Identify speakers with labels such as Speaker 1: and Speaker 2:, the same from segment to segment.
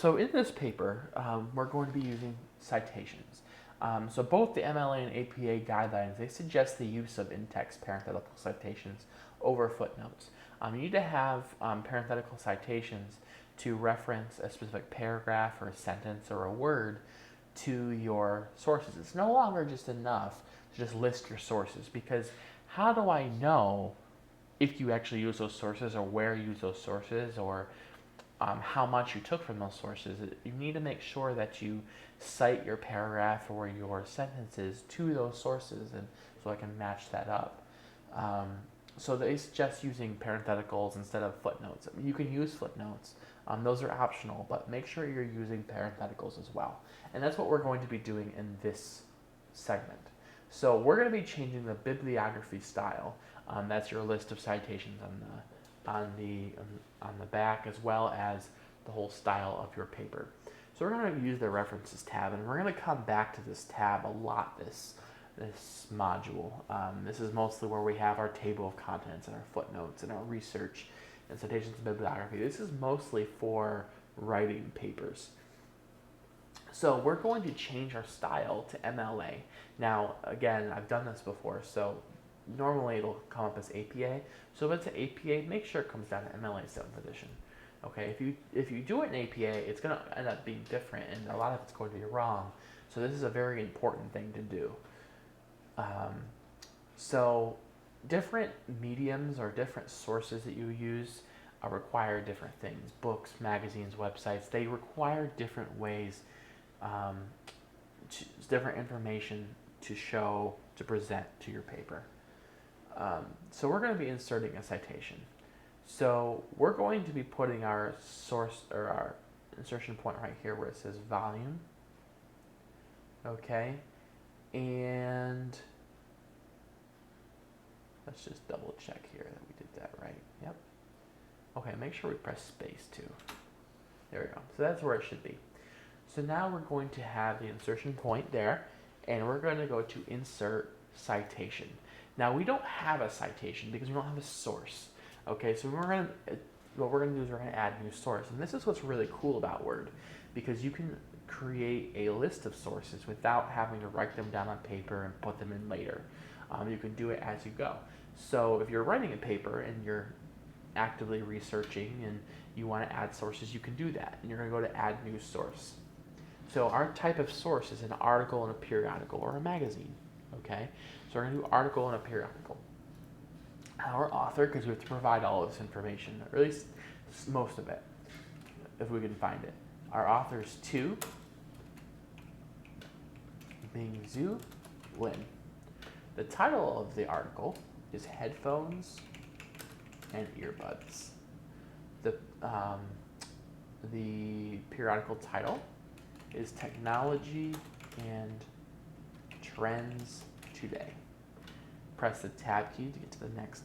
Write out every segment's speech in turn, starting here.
Speaker 1: So in this paper, we're going to be using citations. So both the MLA and APA guidelines, they suggest the use of in-text parenthetical citations over footnotes. You need to have parenthetical citations to reference a specific paragraph or a sentence or a word to your sources. It's no longer just enough to just list your sources, because how do I know if you actually use those sources or where you use those sources, or how much you took from those sources? You need to make sure that you cite your paragraph or your sentences to those sources, and so I can match that up. So they suggest using parentheticals instead of footnotes. I mean, you can use footnotes. Those are optional, but make sure you're using parentheticals as well. And that's what we're going to be doing in this segment. So we're going to be changing the bibliography style. That's your list of citations on the back, as well as the whole style of your paper. So we're going to use the references tab, and we're going to come back to this tab a lot this module. This is mostly where we have our table of contents and our footnotes and our research and citations and bibliography. This is mostly for writing papers. So we're going to change our style to MLA. Now, again, I've done this before, so normally it'll come up as APA. So if it's an APA, make sure it comes down to MLA 7th edition. Okay, if you do it in APA, it's going to end up being different, and a lot of it's going to be wrong. So this is a very important thing to do. So different mediums or different sources that you use require different things. Books, magazines, websites, they require different ways, different information to show, to present to your paper. So we're going to be inserting a citation. So we're going to be putting our source, or our insertion point right here where it says volume. Okay, and let's just double check here that we did that right. Yep. Okay, make sure we press space too. There we go. So that's where it should be. So now we're going to have the insertion point there, and we're going to go to insert citation. Now we don't have a citation because we don't have a source. Okay, so what we're going to do is we're going to add new source. And this is what's really cool about Word, because you can create a list of sources without having to write them down on paper and put them in later. You can do it as you go. So if you're writing a paper and you're actively researching and you want to add sources, you can do that. And you're going to go to add new source. So our type of source is an article in a periodical or a magazine. Okay, so we're going to do article in a periodical. Our author, because we have to provide all of this information, or at least most of it, if we can find it. Our author is Bingzu Lin. The title of the article is Headphones and Earbuds. The periodical title is Technology and Trends Today. Press the tab key to get to the next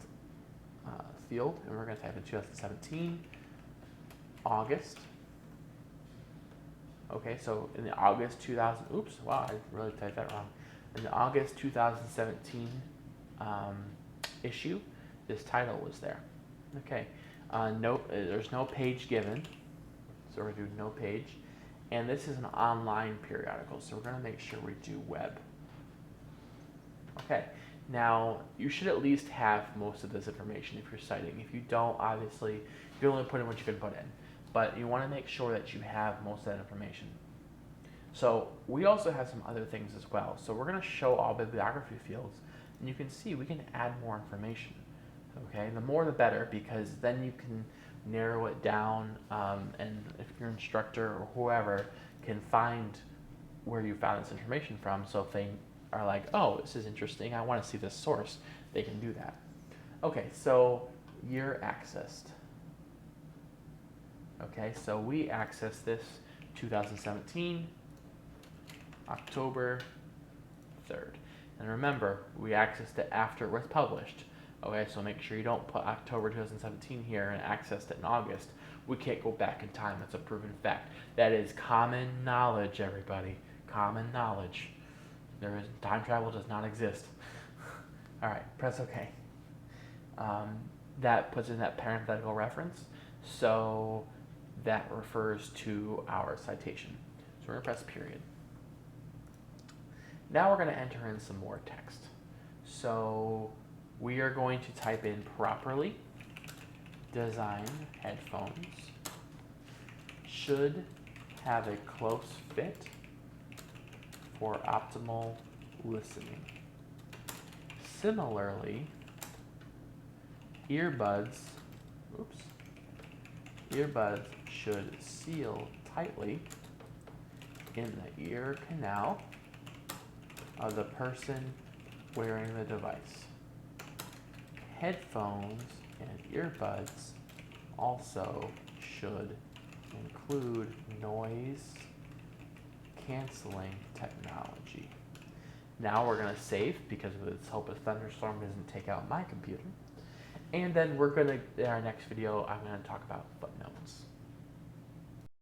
Speaker 1: field, and we're going to type in 2017, August. Okay, so in the August 2000, oops, wow, I really typed that wrong. In the August 2017 issue, this title was there. Okay, there's no page given, so we're going to do no page. And this is an online periodical, so we're going to make sure we do web. Okay, now you should at least have most of this information if you're citing. If you don't, obviously, you can only put in what you can put in. But you want to make sure that you have most of that information. So we also have some other things as well. So we're going to show all bibliography fields, and you can see we can add more information. Okay, the more the better, because then you can narrow it down, and if your instructor or whoever can find where you found this information from, so if they are like, oh, this is interesting, I want to see this source, they can do that. Okay, so year accessed. Okay, so we accessed this 2017, October 3rd. And remember, we accessed it after it was published. Okay, so make sure you don't put October 2017 here and accessed it in August. We can't go back in time. That's a proven fact. That is common knowledge, everybody. Common knowledge. Time travel does not exist. All right, press OK. That puts in that parenthetical reference. So that refers to our citation. So we're going to press period. Now we're going to enter in some more text. So we are going to type in properly. Design headphones should have a close fit for optimal listening. Similarly, earbuds should seal tightly in the ear canal of the person wearing the device. Headphones and earbuds also should include noise canceling technology. Now we're going to save because let's hope a thunderstorm doesn't take out my computer. And then we're going to, in our next video, I'm going to talk about footnotes.